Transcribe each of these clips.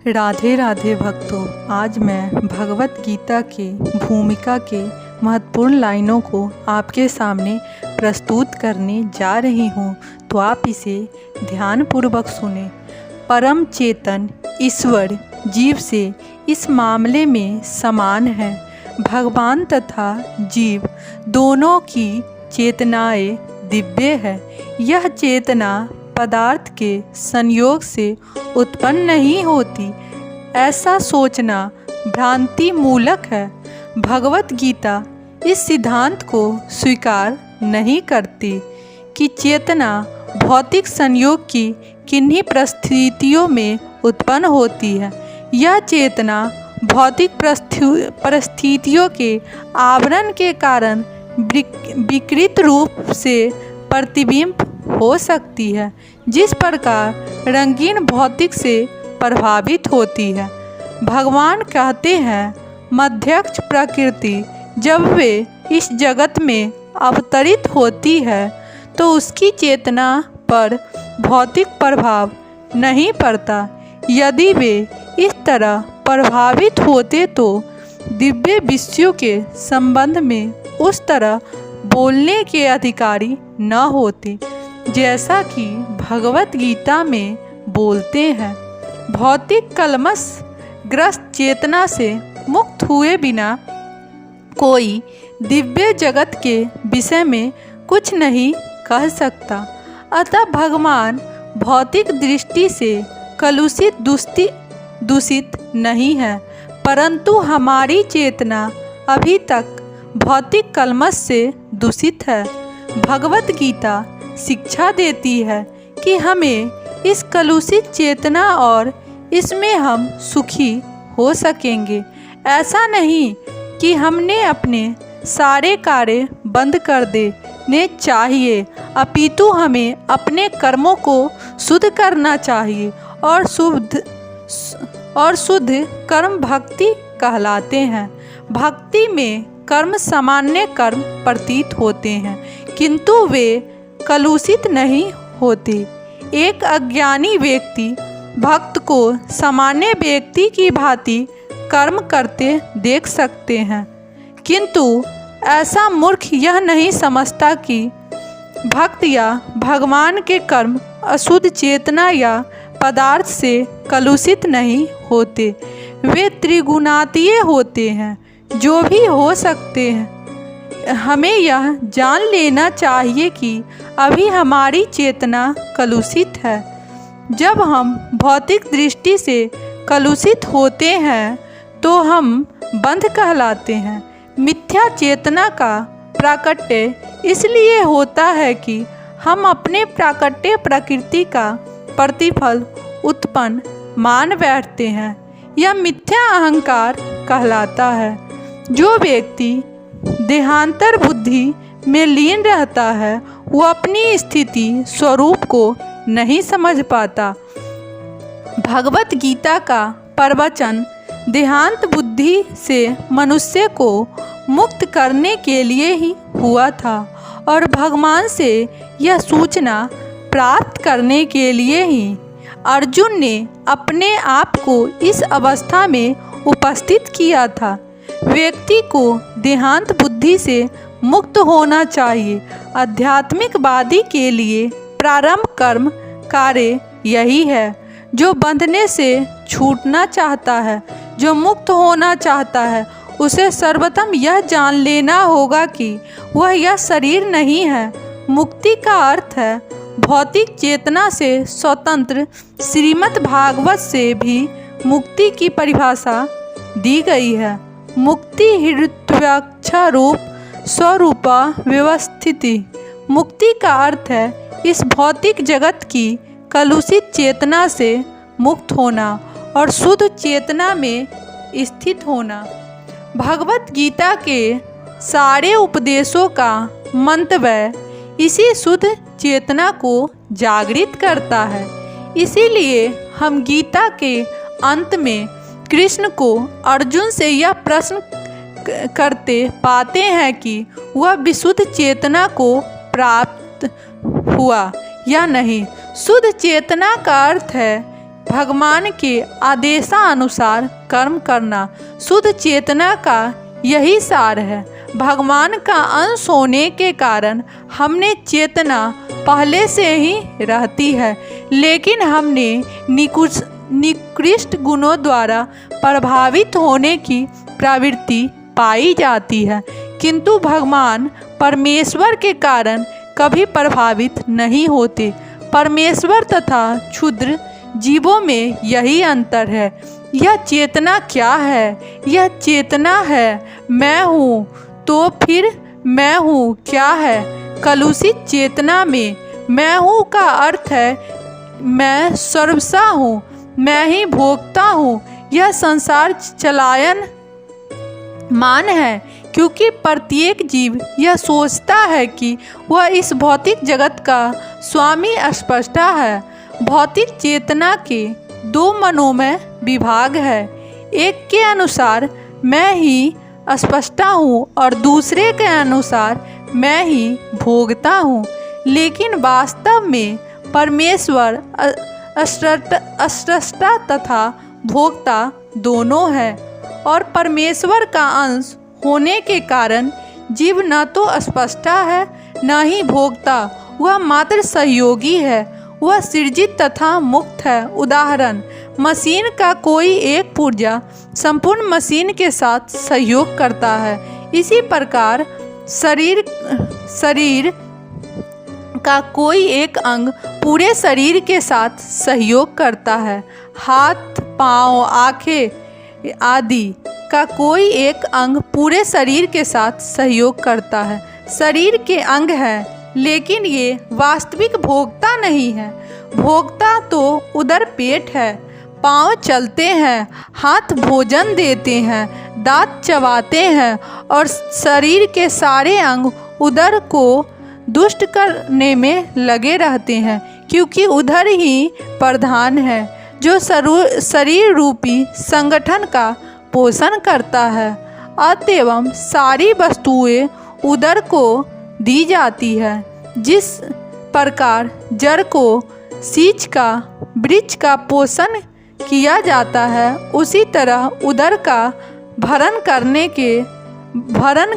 राधे राधे भक्तों, आज मैं भगवत गीता की भूमिका के महत्वपूर्ण लाइनों को आपके सामने प्रस्तुत करने जा रही हूँ, तो आप इसे ध्यानपूर्वक सुने। परम चेतन ईश्वर जीव से इस मामले में समान है। भगवान तथा जीव दोनों की चेतनाएं दिव्य है। यह चेतना पदार्थ के संयोग से उत्पन्न नहीं होती, ऐसा सोचना भ्रांति मूलक है। भगवत गीता इस सिद्धांत को स्वीकार नहीं करती कि चेतना भौतिक संयोग की किन्हीं परिस्थितियों में उत्पन्न होती है। यह चेतना भौतिक परिस्थितियों के आवरण के कारण विकृत रूप से प्रतिबिंब हो सकती है, जिस प्रकार रंगीन भौतिक से प्रभावित होती है। भगवान कहते हैं, मध्यस्थ प्रकृति जब वे इस जगत में अवतरित होती है तो उसकी चेतना पर भौतिक प्रभाव नहीं पड़ता। यदि वे इस तरह प्रभावित होते तो दिव्य विषयों के संबंध में उस तरह बोलने के अधिकारी न होते, जैसा कि भगवत गीता में बोलते हैं। भौतिक कलमश ग्रस्त चेतना से मुक्त हुए बिना कोई दिव्य जगत के विषय में कुछ नहीं कह सकता। अतः भगवान भौतिक दृष्टि से कलुषित दूषित नहीं है, परंतु हमारी चेतना अभी तक भौतिक कलमश से दूषित है। भगवत गीता शिक्षा देती है कि हमें इस कलुषित चेतना और इसमें हम सुखी हो सकेंगे। ऐसा नहीं कि हमने अपने सारे कार्य बंद कर देने चाहिए, अपितु हमें अपने कर्मों को शुद्ध करना चाहिए और शुद्ध कर्म भक्ति कहलाते हैं। भक्ति में कर्म सामान्य कर्म प्रतीत होते हैं, किंतु वे कलुषित नहीं होते। एक अज्ञानी व्यक्ति भक्त को सामान्य व्यक्ति की भांति कर्म करते देख सकते हैं, किंतु ऐसा मूर्ख यह नहीं समझता कि भक्त या भगवान के कर्म अशुद्ध चेतना या पदार्थ से कलुषित नहीं होते। वे त्रिगुणातीय होते हैं, जो भी हो सकते हैं। हमें यह जान लेना चाहिए कि अभी हमारी चेतना कलुषित है। जब हम भौतिक दृष्टि से कलुषित होते हैं तो हम बंध कहलाते हैं। मिथ्या चेतना का प्राकट्य इसलिए होता है कि हम अपने प्राकट्य प्रकृति का प्रतिफल उत्पन्न मान बैठते हैं। यह मिथ्या अहंकार कहलाता है। जो व्यक्ति देहांतर बुद्धि में लीन रहता है, वो अपनी स्थिति स्वरूप को नहीं समझ पाता। भगवत गीता का प्रवचन देहांत बुद्धि से मनुष्य को मुक्त करने के लिए ही हुआ था और भगवान से यह सूचना प्राप्त करने के लिए ही अर्जुन ने अपने आप को इस अवस्था में उपस्थित किया था। व्यक्ति को देहांत बुद्धि से मुक्त होना चाहिए। आध्यात्मिकवादी के लिए प्रारंभ कर्म कार्य यही है। जो बंधने से छूटना चाहता है, जो मुक्त होना चाहता है, उसे सर्वप्रथम यह जान लेना होगा कि वह यह शरीर नहीं है। मुक्ति का अर्थ है भौतिक चेतना से स्वतंत्र। श्रीमद् भागवत से भी मुक्ति की परिभाषा दी गई है। मुक्ति हृत्व्याख्या रूप स्वरूपा व्यवस्थिति। मुक्ति का अर्थ है इस भौतिक जगत की कलुषित चेतना से मुक्त होना और शुद्ध चेतना में स्थित होना। भगवत गीता के सारे उपदेशों का मंतव्य इसी शुद्ध चेतना को जागृत करता है। इसीलिए हम गीता के अंत में कृष्ण को अर्जुन से यह प्रश्न करते पाते हैं कि वह विशुद्ध चेतना को प्राप्त हुआ या नहीं। शुद्ध चेतना का अर्थ है भगवान के आदेशानुसार कर्म करना शुद्ध चेतना का यही सार है। भगवान का अंश होने के कारण हमने चेतना पहले से ही रहती है, लेकिन हमने निकृष्ट गुणों द्वारा प्रभावित होने की प्रवृत्ति पाई जाती है, किंतु भगवान परमेश्वर के कारण कभी प्रभावित नहीं होते। परमेश्वर तथा क्षुद्र जीवों में यही अंतर है। यह चेतना क्या है? यह चेतना है मैं हूँ, तो फिर मैं हूँ क्या है? कलुषित चेतना में मैं हूँ का अर्थ है मैं सर्वसा हूँ, मैं ही भोगता हूँ। यह संसार चलायन मान है, क्योंकि प्रत्येक जीव यह सोचता है कि वह इस भौतिक जगत का स्वामी स्पष्टा है। भौतिक चेतना के दो मनोमय विभाग है। एक के अनुसार मैं ही स्पष्टा हूँ और दूसरे के अनुसार मैं ही भोगता हूँ। लेकिन वास्तव में परमेश्वर स्रष्टा तथा भोक्ता दोनों है, और परमेश्वर का अंश होने के कारण जीव न तो स्पष्टा है न ही भोक्ता, वह मात्र सहयोगी है। वह सृजित तथा मुक्त है। उदाहरण, मशीन का कोई एक पुर्जा संपूर्ण मशीन के साथ सहयोग करता है। इसी प्रकार शरीर का कोई एक अंग पूरे शरीर के साथ सहयोग करता है। हाथ, पाँव, आँखें आदि का कोई एक अंग पूरे शरीर के साथ सहयोग करता है। शरीर के अंग है, लेकिन ये वास्तविक भोक्ता नहीं है। भोक्ता तो उदर पेट है। पाँव चलते हैं, हाथ भोजन देते हैं, दांत चबाते हैं, और शरीर के सारे अंग उदर को दुष्ट करने में लगे रहते हैं, क्योंकि उधर ही प्रधान है जो शरीर रूपी संगठन का पोषण करता है। अतएव सारी वस्तुएं उदर को दी जाती है। जिस प्रकार जड़ को सींच का वृक्ष का पोषण किया जाता है, उसी तरह उदर का भरण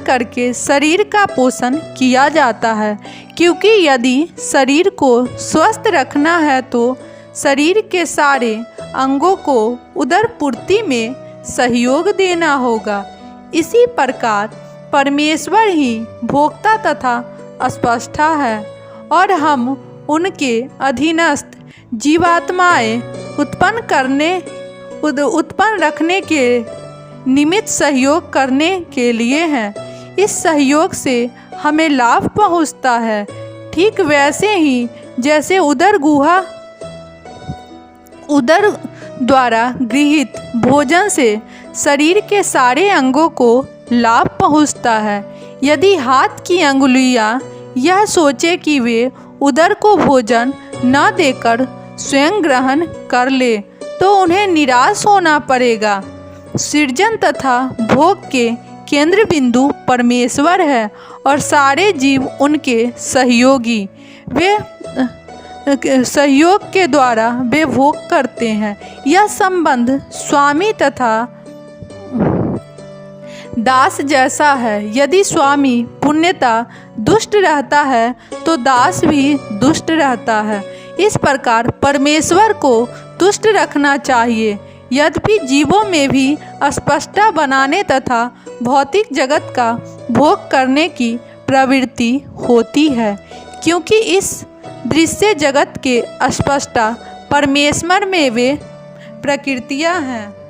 करके शरीर का पोषण किया जाता है। क्योंकि यदि शरीर को स्वस्थ रखना है तो शरीर के सारे अंगों को उदर पूर्ति में सहयोग देना होगा। इसी प्रकार परमेश्वर ही भोक्ता तथा स्पष्टा है, और हम उनके अधीनस्थ जीवात्माएं उत्पन्न रखने के निमित्त सहयोग करने के लिए हैं। इस सहयोग से हमें लाभ पहुंचता है। ठीक वैसे ही जैसे उदर द्वारा गृहीत भोजन से शरीर के सारे अंगों को लाभ पहुंचता है। यदि हाथ की अंगुलियां यह सोचे कि वे उदर को भोजन न देकर स्वयं ग्रहण कर ले, तो उन्हें निराश होना पड़ेगा। सृजन तथा भोग के केंद्र बिंदु परमेश्वर है और सारे जीव उनके सहयोगी। वे सहयोग के द्वारा वे भोग करते हैं। यह संबंध स्वामी तथा दास जैसा है। यदि स्वामी पुण्यता दुष्ट रहता है तो दास भी दुष्ट रहता है। इस प्रकार परमेश्वर को तुष्ट रखना चाहिए। यद्यपि जीवों में भी अस्पष्टता बनाने तथा भौतिक जगत का भोग करने की प्रवृत्ति होती है, क्योंकि इस दृश्य जगत के अस्पष्टता परमेश्वर में वे प्रकृतियाँ हैं।